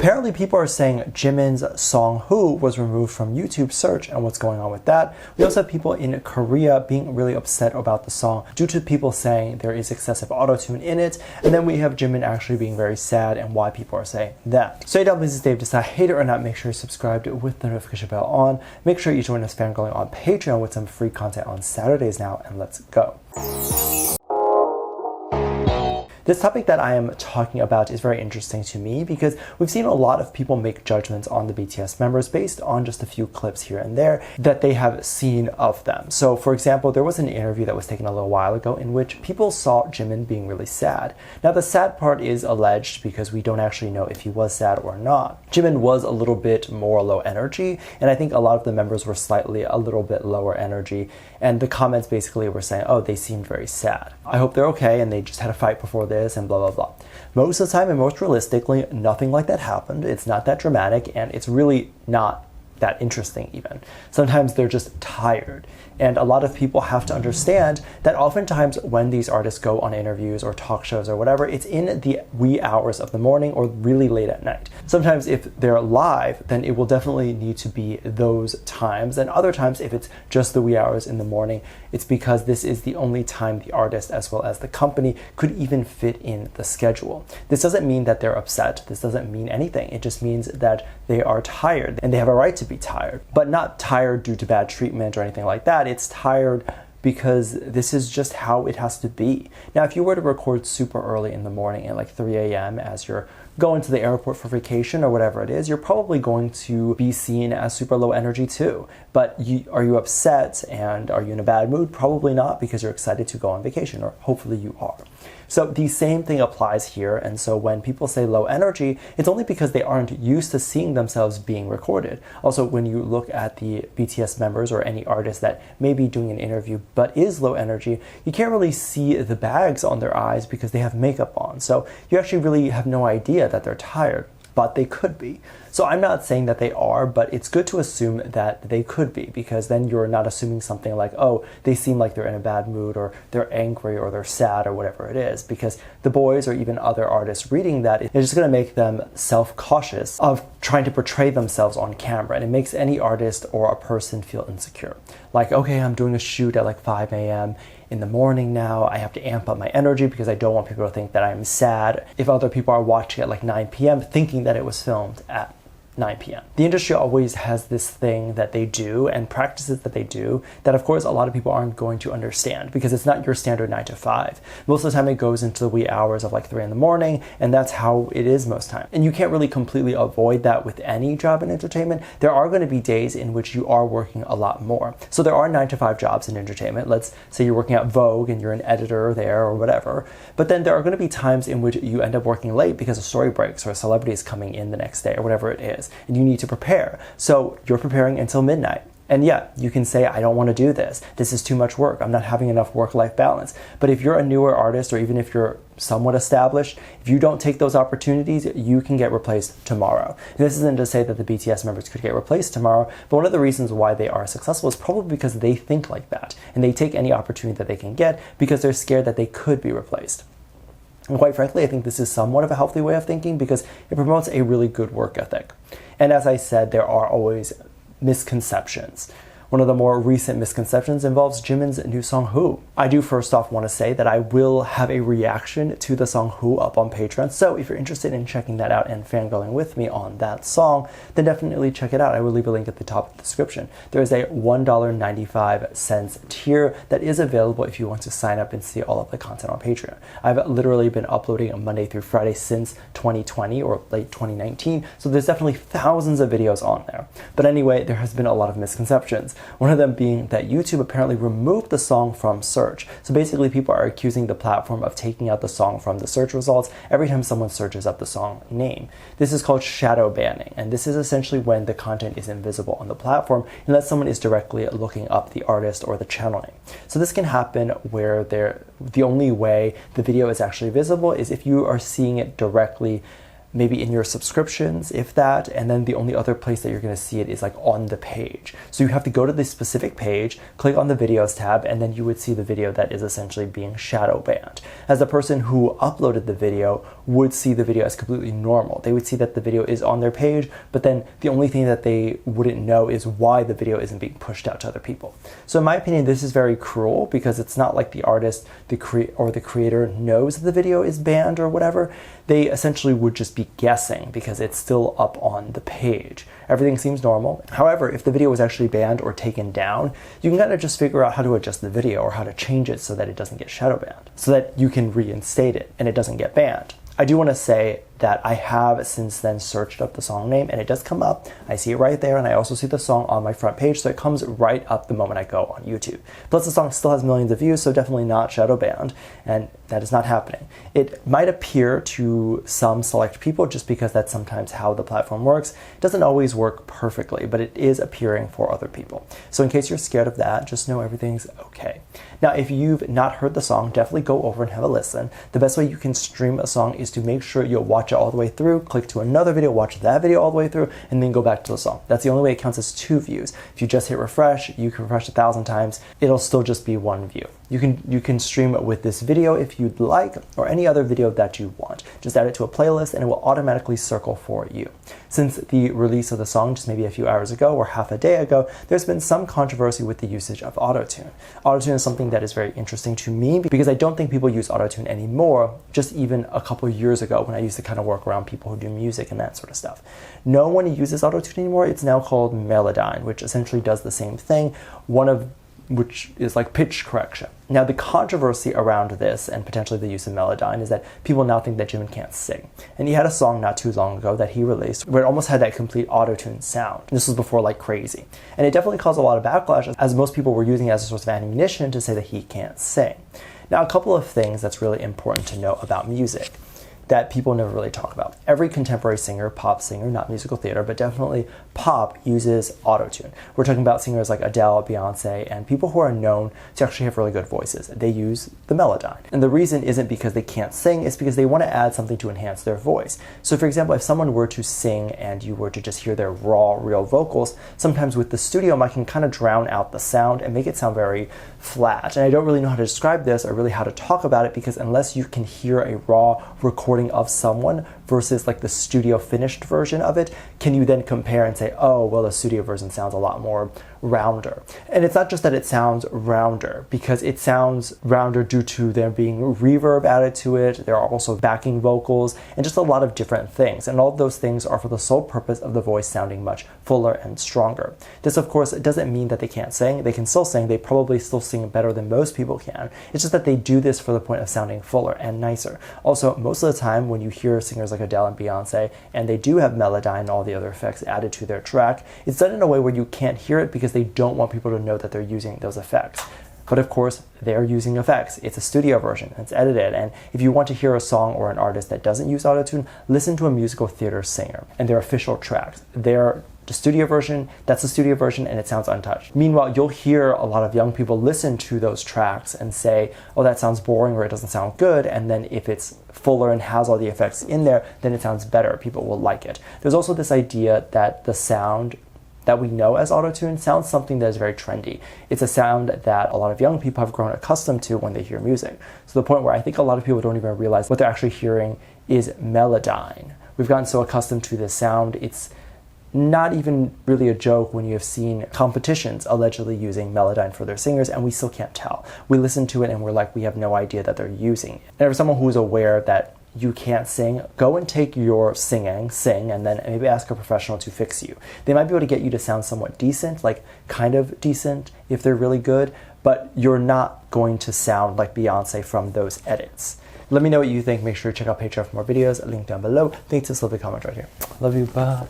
Apparently people are saying Jimin's song Who was removed from YouTube search and what's going on with that. We also have people in Korea being really upset about the song due to people saying there is excessive autotune in it. And then we have Jimin actually being very sad and why people are saying that. So hey Dumplings, it's Dave. Decide hate it or not, make sure you're subscribed with the notification bell on. Make sure you join us fangirling on Patreon with some free content on Saturdays now, and let's go. This topic that I am talking about is very interesting to me because we've seen a lot of people make judgments on the BTS members based on just a few clips here and there that they have seen of them. So for example, there was an interview that was taken a little while ago in which people saw Jimin being really sad. Now the sad part is alleged because we don't actually know if he was sad or not. Jimin was a little bit more low energy, and I think a lot of the members were slightly a little bit lower energy, and the comments basically were saying, oh, they seemed very sad. I hope they're okay and they just had a fight before this and blah blah blah. Most of the time and most realistically, nothing like that happened. It's not that dramatic and it's really not that interesting even. Sometimes they're just tired. And a lot of people have to understand that oftentimes when these artists go on interviews or talk shows or whatever, it's in the wee hours of the morning or really late at night. Sometimes if they're live, then it will definitely need to be those times. And other times, if it's just the wee hours in the morning, it's because this is the only time the artist as well as the company could even fit in the schedule. This doesn't mean that they're upset. This doesn't mean anything. It just means that they are tired and they have a right to be tired, but not tired due to bad treatment or anything like that. It's tired because this is just how it has to be. Now, if you were to record super early in the morning at like 3 a.m. as you're going to the airport for vacation or whatever it is, you're probably going to be seen as super low energy too. But are you upset and are you in a bad mood? Probably not, because you're excited to go on vacation, or hopefully you are. So the same thing applies here. And so when people say low energy, it's only because they aren't used to seeing themselves being recorded. Also, when you look at the BTS members or any artist that may be doing an interview but is low energy, you can't really see the bags on their eyes because they have makeup on. So you actually really have no idea that they're tired, but they could be. So I'm not saying that they are, but it's good to assume that they could be, because then you're not assuming something like, oh, they seem like they're in a bad mood or they're angry or they're sad or whatever it is, because the boys or even other artists reading that, it's just going to make them self-cautious of trying to portray themselves on camera, and it makes any artist or a person feel insecure. Like, okay, I'm doing a shoot at like 5 a.m. in the morning now, I have to amp up my energy because I don't want people to think that I'm sad if other people are watching at like 9 p.m. thinking that it was filmed at 9 p.m. The industry always has this thing that they do and practices that they do that of course a lot of people aren't going to understand, because it's not your standard 9 to 5. Most of the time it goes into the wee hours of like 3 in the morning, and that's how it is most time. And you can't really completely avoid that with any job in entertainment. There are going to be days in which you are working a lot more. So there are 9 to 5 jobs in entertainment. Let's say you're working at Vogue and you're an editor there or whatever. But then there are going to be times in which you end up working late because a story breaks or a celebrity is coming in the next day or whatever it is, and you need to prepare. So you're preparing until midnight. And yeah, you can say, I don't want to do this. This is too much work. I'm not having enough work-life balance. But if you're a newer artist, or even if you're somewhat established, if you don't take those opportunities, you can get replaced tomorrow. And this isn't to say that the BTS members could get replaced tomorrow, but one of the reasons why they are successful is probably because they think like that. And they take any opportunity that they can get because they're scared that they could be replaced. And quite frankly, I think this is somewhat of a healthy way of thinking because it promotes a really good work ethic. And as I said, there are always misconceptions. One of the more recent misconceptions involves Jimin's new song, Who. I do first off want to say that I will have a reaction to the song Who up on Patreon, so if you're interested in checking that out and fangirling with me on that song, then definitely check it out. I will leave a link at the top of the description. There is a $1.95 tier that is available if you want to sign up and see all of the content on Patreon. I've literally been uploading on Monday through Friday since 2020 or late 2019, so there's definitely thousands of videos on there. But anyway, there has been a lot of misconceptions. One of them being that YouTube apparently removed the song from search. So basically people are accusing the platform of taking out the song from the search results every time someone searches up the song name. This is called shadow banning, and this is essentially when the content is invisible on the platform unless someone is directly looking up the artist or the channel name. So this can happen where the only way the video is actually visible is if you are seeing it directly maybe in your subscriptions, if that, and then the only other place that you're going to see it is like on the page. So you have to go to this specific page, click on the videos tab, and then you would see the video that is essentially being shadow banned. As the person who uploaded the video would see the video as completely normal. They would see that the video is on their page, but then the only thing that they wouldn't know is why the video isn't being pushed out to other people. So in my opinion, this is very cruel because it's not like the artist the creator knows that the video is banned or whatever. They essentially would just be guessing because it's still up on the page. Everything seems normal. However, if the video was actually banned or taken down, you can kind of just figure out how to adjust the video or how to change it so that it doesn't get shadow banned, so that you can reinstate it and it doesn't get banned. I do want to say that I have since then searched up the song name and it does come up. I see it right there, and I also see the song on my front page, so it comes right up the moment I go on YouTube. Plus the song still has millions of views, so definitely not shadow banned, and that is not happening. It might appear to some select people just because that's sometimes how the platform works. It doesn't always work perfectly, but it is appearing for other people. So in case you're scared of that, just know everything's okay. Now, if you've not heard the song, definitely go over and have a listen. The best way you can stream a song is to make sure you'll watch it all the way through, click to another video, watch that video all the way through, and then go back to the song. That's the only way it counts as 2 views. If you just hit refresh, you can refresh 1,000 times, it'll still just be 1 view. You can stream it with this video if you'd like, or any other video that you want. Just add it to a playlist and it will automatically circle for you. Since the release of the song just maybe a few hours ago or half a day ago, there's been some controversy with the usage of Autotune. Autotune is something that is very interesting to me because I don't think people use Autotune anymore, just even a couple of years ago when I used to kind of work around people who do music and that sort of stuff. No one uses Autotune anymore. It's now called Melodyne, which essentially does the same thing, which is like pitch correction. Now, the controversy around this and potentially the use of Melodyne is that people now think that Jimin can't sing. And he had a song not too long ago that he released where it almost had that complete Autotune sound. This was before Like Crazy. And it definitely caused a lot of backlash as most people were using it as a source of ammunition to say that he can't sing. Now, a couple of things that's really important to know about music that people never really talk about. Every contemporary singer, pop singer, not musical theater, but definitely pop, uses Autotune. We're talking about singers like Adele, Beyonce, and people who are known to actually have really good voices. They use the Melodyne. And the reason isn't because they can't sing, it's because they want to add something to enhance their voice. So for example, if someone were to sing and you were to just hear their raw, real vocals, sometimes with the studio mic can kind of drown out the sound and make it sound very flat. And I don't really know how to describe this or really how to talk about it because unless you can hear a raw recording of someone versus like the studio finished version of it, can you then compare and say, oh, well, the studio version sounds a lot more rounder. And it's not just that it sounds rounder, because it sounds rounder due to there being reverb added to it. There are also backing vocals and just a lot of different things. And all of those things are for the sole purpose of the voice sounding much fuller and stronger. This, of course, doesn't mean that they can't sing. They can still sing. They probably still sing better than most people can. It's just that they do this for the point of sounding fuller and nicer. Also, most of the time when you hear singers like Adele and Beyonce, and they do have Melodyne and all the other effects added to their track, it's done in a way where you can't hear it because they don't want people to know that they're using those effects. But of course, they're using effects. It's a studio version, it's edited, and if you want to hear a song or an artist that doesn't use Autotune, listen to a musical theater singer and their official tracks. They're the studio version, that's the studio version, and it sounds untouched. Meanwhile, you'll hear a lot of young people listen to those tracks and say, oh, that sounds boring or it doesn't sound good, and then if it's fuller and has all the effects in there, then it sounds better. People will like it. There's also this idea that the sound that we know as Autotune sounds something that is very trendy. It's a sound that a lot of young people have grown accustomed to when they hear music. To the point where I think a lot of people don't even realize what they're actually hearing is Melodyne. We've gotten so accustomed to this sound, it's not even really a joke when you have seen competitions allegedly using Melodyne for their singers, and we still can't tell. We listen to it and we're like, we have no idea that they're using it. And for someone who's aware that you can't sing, go and take your sing, and then maybe ask a professional to fix you. They might be able to get you to sound somewhat decent, like kind of decent if they're really good, but you're not going to sound like Beyonce from those edits. Let me know what you think. Make sure to check out Patreon for more videos. Link down below. Thanks, just leave a comment right here. Love you, bye.